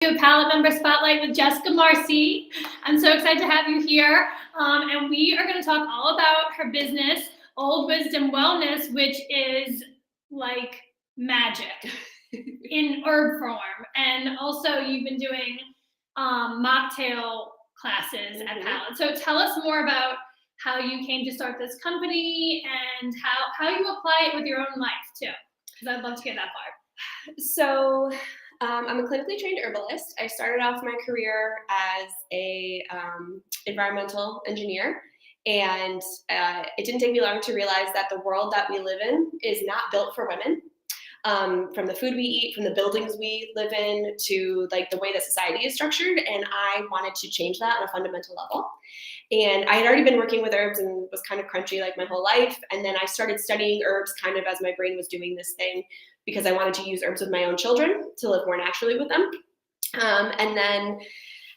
To a Palette Member Spotlight with Jessica Marcy. I'm so excited to have you here. And we are going to talk all about her business, Old Wisdom Wellness, which is like magic in herb form. And also, you've been doing mocktail classes at Palette. So tell us more about how you came to start this company and how you apply it with your own life too, because I'd love to get that part. So I'm a clinically trained herbalist. I started off my career as a environmental engineer, and it didn't take me long to realize that the world that we live in is not built for women. From the food we eat, from the buildings we live in, to like the way that society is structured, and I wanted to change that on a fundamental level. And I had already been working with herbs and was kind of crunchy like my whole life. And then I started studying herbs kind of as my brain was doing this thing, because I wanted to use herbs with my own children to live more naturally with them. And then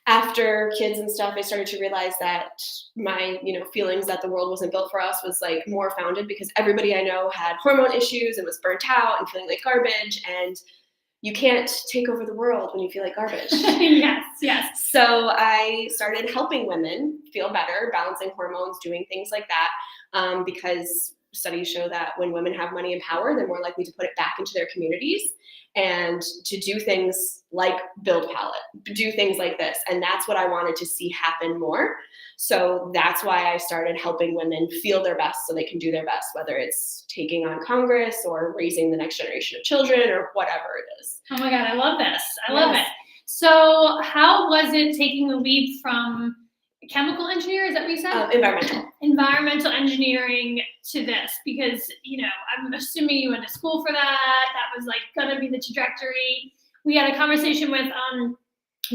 after kids and stuff, I started to realize that my, feelings that the world wasn't built for us was like more founded because everybody I know had hormone issues and was burnt out and feeling like garbage. And you can't take over the world when you feel like garbage. Yes. So I started helping women feel better, balancing hormones, doing things like that, because studies show that when women have money and power, they're more likely to put it back into their communities and to do things like build Palette, do things like this. And that's what I wanted to see happen more. So that's why I started helping women feel their best so they can do their best, whether it's taking on Congress or raising the next generation of children or whatever it is. Oh my God, I love this. I love it. So how was it taking the leap from chemical engineer, is that what you said? Environmental engineering to this, because, I'm assuming you went to school for that. That was like going to be the trajectory. We had a conversation with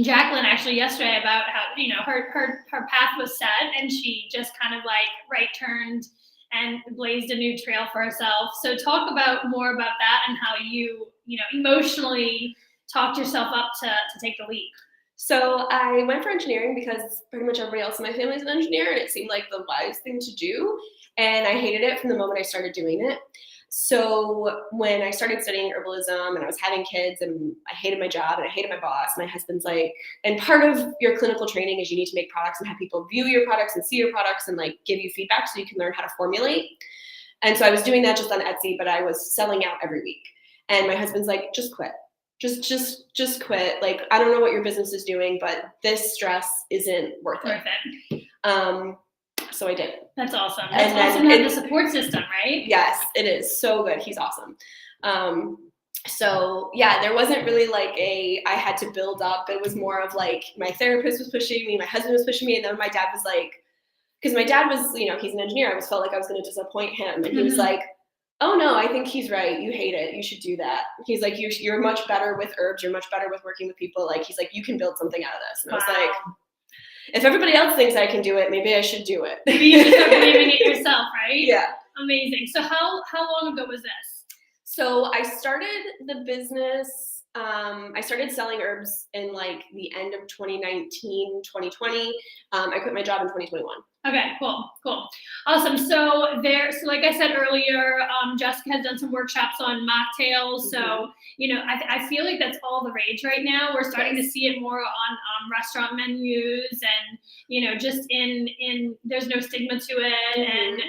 Jacqueline actually yesterday about how, her path was set and she just kind of like right turned and blazed a new trail for herself. So talk more about that and how you, emotionally talked yourself up to take the leap. So I went for engineering because pretty much everybody else in my family is an engineer, and it seemed like the wise thing to do. And I hated it from the moment I started doing it. So when I started studying herbalism and I was having kids and I hated my job and I hated my boss, my husband's like, and part of your clinical training is you need to make products and have people view your products and see your products and like give you feedback so you can learn how to formulate. And so I was doing that just on Etsy, but I was selling out every week. And my husband's like, just quit. Just quit. Like, I don't know what your business is doing, but this stress isn't worth it. So I did. That's awesome. That's awesome to have the support system, right? Yes, it is so good. He's awesome. So yeah, there wasn't really like I had to build up. It was more of like my therapist was pushing me, my husband was pushing me, and then my dad was like, because my dad was, he's an engineer. I always felt like I was going to disappoint him, and he was like, oh no, I think he's right. You hate it. You should do that. He's like, you're much better with herbs. You're much better with working with people. Like, he's like, you can build something out of this. And I was like, if everybody else thinks I can do it, maybe I should do it. Maybe you should start believing it yourself, right? Yeah. Amazing. So how long ago was this? So I started the business. I started selling herbs in like the end of 2019, 2020. I quit my job in 2021. Okay, cool. Awesome. So like I said earlier, Jessica has done some workshops on mocktails. So, I feel like that's all the rage right now. We're starting to see it more on restaurant menus and, just in there's no stigma to it. And,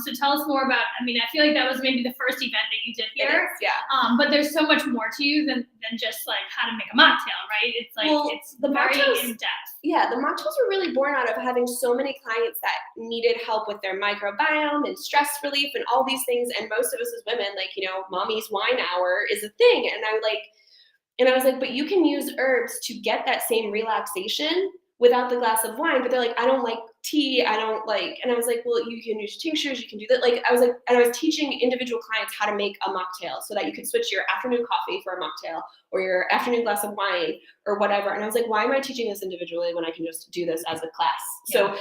so tell us more about, I feel like that was maybe the first event that you did here. Yeah. But there's so much more to you than just like how to make a mocktail, right? It's like, it's the very in-depth. Yeah, the mocktails were really born out of having so many clients that needed help with their microbiome and stress relief and all these things. And most of us as women, like, mommy's wine hour is a thing. And I was like, but you can use herbs to get that same relaxation without the glass of wine. But they're like, I don't like tea. I don't like, and I was like, well, you can use tinctures. You can do that. Like, I was like, and I was teaching individual clients how to make a mocktail so that you could switch your afternoon coffee for a mocktail or your afternoon glass of wine or whatever. And I was like, why am I teaching this individually when I can just do this as a class? Yeah. So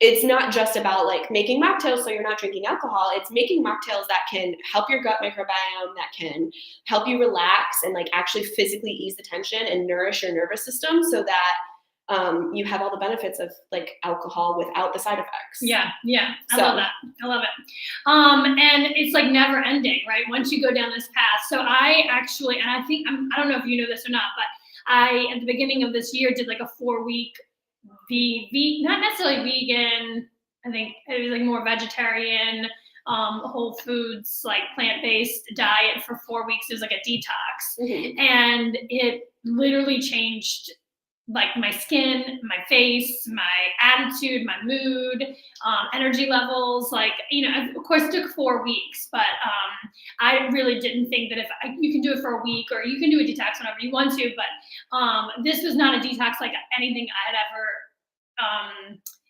it's not just about like making mocktails so you're not drinking alcohol. It's making mocktails that can help your gut microbiome, that can help you relax and like actually physically ease the tension and nourish your nervous system so that you have all the benefits of like alcohol without the side effects. Yeah. I love that. I love it. And it's like never ending, right? Once you go down this path. So I actually, and I think, I don't know if you know this or not, but I, at the beginning of this year, did like a 4-week not necessarily vegan, I think it was like more vegetarian, whole foods, like plant-based diet for 4 weeks. It was like a detox. Mm-hmm. And it literally changed like my skin, my face, my attitude, my mood, energy levels. Like, you know, of course it took 4 weeks, but I really didn't think that you can do it for a week, or you can do a detox whenever you want to, but this was not a detox like anything I had ever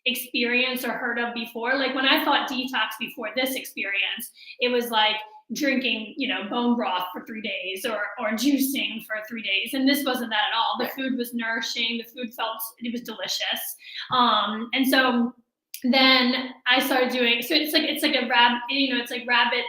experienced or heard of before. Like when I thought detox before this experience, it was like drinking, you know, bone broth for 3 days or juicing for 3 days. And this wasn't that at all. The food was nourishing. The food it was delicious. And so then I started doing, so it's like a rabbit, rabbit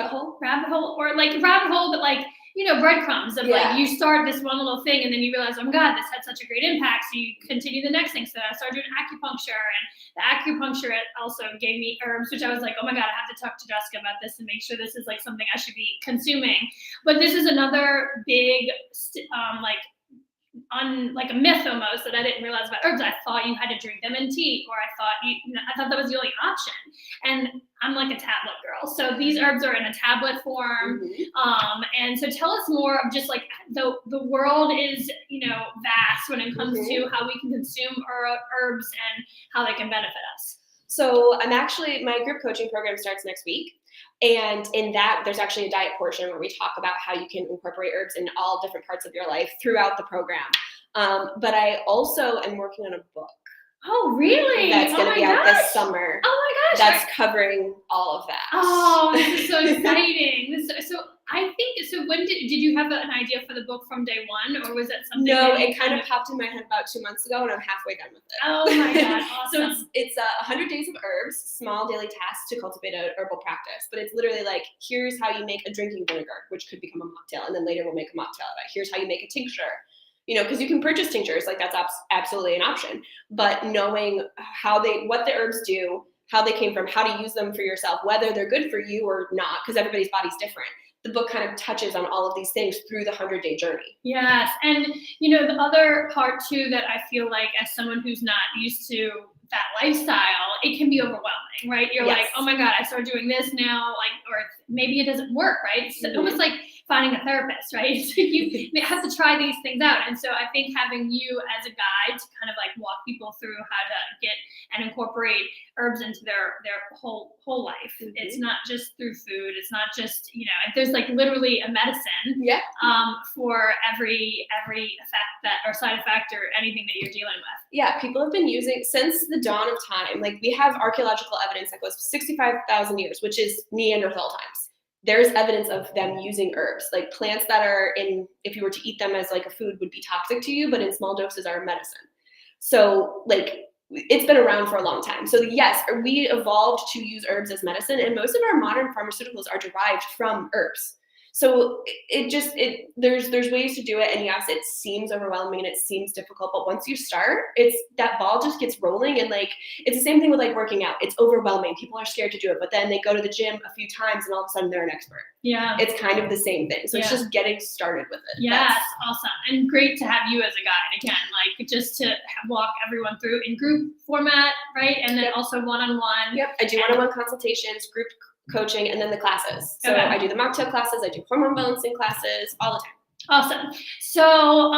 hole? Rabbit hole, or like rabbit hole, but like, you know, breadcrumbs of like, you start this one little thing and then you realize, oh my God, this had such a great impact. So you continue the next thing. So I started doing acupuncture, and the acupuncture also gave me herbs, which I was like, oh my God, I have to talk to Jessica about this and make sure this is like something I should be consuming. But this is another big, like a myth almost that I didn't realize about herbs. I thought you had to drink them in tea, or I thought that was the only option. And I'm like a tablet girl. So these herbs are in a tablet form. Mm-hmm. And so tell us more of just like the world is, you know, vast when it comes to how we can consume herbs and how they can benefit us. So my group coaching program starts next week. And in that, there's actually a diet portion where we talk about how you can incorporate herbs in all different parts of your life throughout the program. But I also am working on a book. Oh, really? That's going to be out this summer. Oh my gosh. That's covering all of that. Oh, this is so exciting. When did you have an idea for the book from day one, or was it something? No, it kind of popped in my head about 2 months ago, and I'm halfway done with it. Oh my God, awesome. So it's 100 days of herbs, small daily tasks to cultivate a herbal practice. But it's literally like, here's how you make a drinking vinegar, which could become a mocktail, and then later we'll make a mocktail of it. Here's how you make a tincture. You know, because you can purchase tinctures, like that's absolutely an option. But knowing what the herbs do, how they came from, how to use them for yourself, whether they're good for you or not, because everybody's body's different. The book kind of touches on all of these things through the 100-day journey. Yes. And, you know, the other part too that I feel like as someone who's not used to that lifestyle, it can be overwhelming, right? You're like, oh my God, I started doing this now, like, or maybe it doesn't work, right? It's almost like finding a therapist, right? So you have to try these things out. And so I think having you as a guide to kind of like walk people through how to get and incorporate herbs into their whole life. It's not just through food. It's not just, you know, there's like literally a medicine for every effect or side effect or anything that you're dealing with. Yeah, people have been using since the dawn of time. Like we have archaeological evidence that goes 65,000 years, which is Neanderthal times. There's evidence of them using herbs, like plants that are if you were to eat them as like a food would be toxic to you, but in small doses are medicine. So like it's been around for a long time. So yes, we evolved to use herbs as medicine, and most of our modern pharmaceuticals are derived from herbs. So there's ways to do it, and yes, it seems overwhelming and it seems difficult, but once you start, it's that ball just gets rolling. And like it's the same thing with like working out. It's overwhelming. People are scared to do it, but then they go to the gym a few times and all of a sudden they're an expert. Yeah. It's kind of the same thing. So it's just getting started with it. Yes, awesome. And great to have you as a guide again, like just to walk everyone through in group format, right? And then also one-on-one. Yep, I do one-on-one consultations, group coaching, and then the classes. So I do the mocktail classes, I do hormone balancing classes all the time. Awesome. So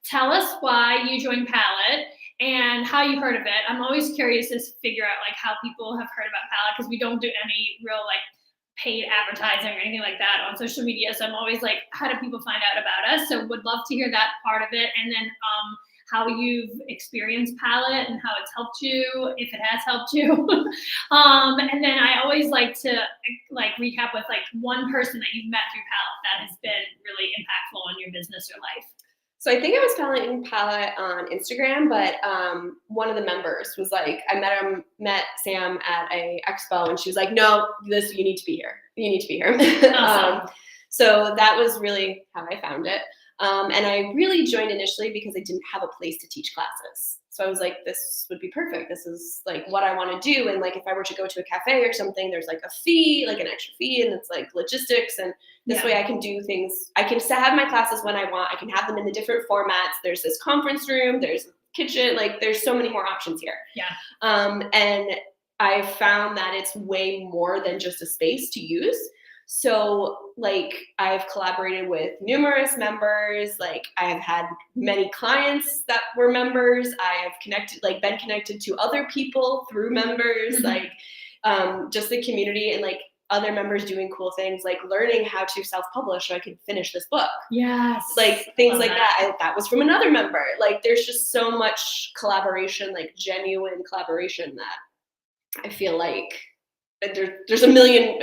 tell us why you joined Palette and how you heard of it. I'm always curious to figure out like how people have heard about Palette, because we don't do any real like paid advertising or anything like that on social media. So I'm always like, how do people find out about us? So would love to hear that part of it. And then how you've experienced Palette and how it's helped you, if it has helped you. And then I always like to like recap with like one person that you've met through Palette that has been really impactful on your business or life. So I think I was following Palette on Instagram, but one of the members was like, I met Sam at a expo, and she was like, no, you need to be here. You need to be here. Awesome. So that was really how I found it. And I really joined initially because I didn't have a place to teach classes. So I was like, this would be perfect. This is like what I want to do. And like, if I were to go to a cafe or something, there's like a fee, like an extra fee, and it's like logistics. And this way I can do things. I can have my classes when I want. I can have them in the different formats. There's this conference room, there's a kitchen, like there's so many more options here. And I found that it's way more than just a space to use. So like I've collaborated with numerous members, like I have had many clients that were members. I have been connected to other people through members, like just the community and like other members doing cool things, like learning how to self-publish so I could finish this book. Yes. Like things like that. That was from another member. Like there's just so much collaboration, like genuine collaboration that I feel like there's a million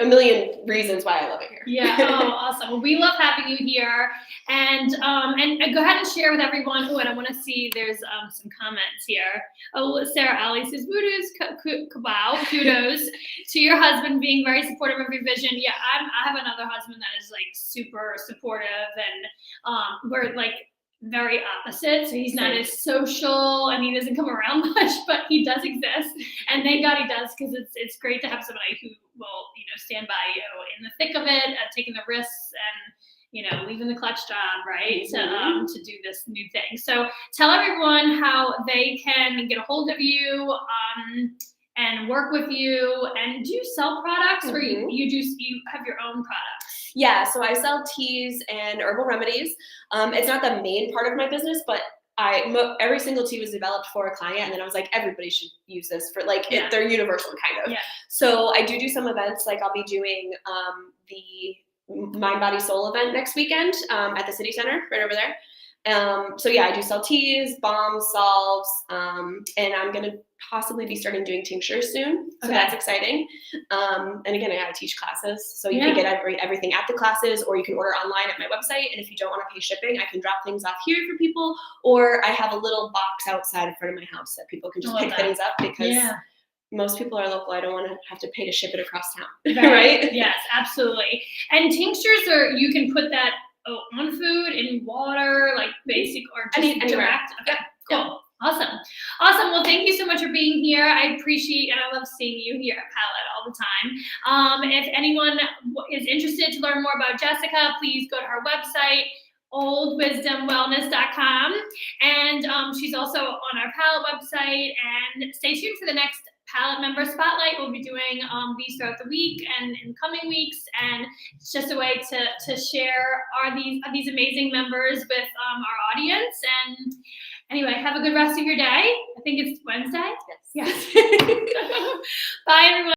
reasons why I love it here. Yeah. Oh, awesome. Well, we love having you here, and go ahead and share with everyone. Oh, and I want to see. There's some comments here. Oh, Sarah Ali says, kudos to your husband being very supportive of your vision. Yeah, I have another husband that is like super supportive, and we're like very opposite. So he's not as social and he doesn't come around much, but he does exist. And thank God he does, because it's great to have somebody who will, stand by you in the thick of it, taking the risks and, leaving the clutch job, right? To do this new thing. So tell everyone how they can get a hold of you and work with you. And do you sell products or you have your own products? Yeah, so I sell teas and herbal remedies. It's not the main part of my business, but every single tea was developed for a client, and then I was like, everybody should use this for they're universal kind of. Yeah. So I do some events, like I'll be doing the Mind, Body, Soul event next weekend at the City Center right over there. So yeah, I do sell teas, balms, salves, and I'm gonna possibly be starting doing tinctures soon. So that's exciting. And again, I gotta teach classes, so you can get everything at the classes, or you can order online at my website. And if you don't want to pay shipping, I can drop things off here for people, or I have a little box outside in front of my house that people can just pick things up, because most people are local. I don't want to have to pay to ship it across town. Right? Yes, absolutely. And tinctures you can put that on food, in water, like basic, or just direct. Okay, cool. Awesome. Well, thank you so much for being here. I appreciate and I love seeing you here at Palette all the time. If anyone is interested to learn more about Jessica, please go to her website, oldwisdomwellness.com. And she's also on our Palette website. And stay tuned for the next Palette Member Spotlight. We'll be doing these throughout the week and in coming weeks, and it's just a way to share these amazing members with our audience. And anyway, have a good rest of your day. I think it's Wednesday. Yes. Bye, everyone.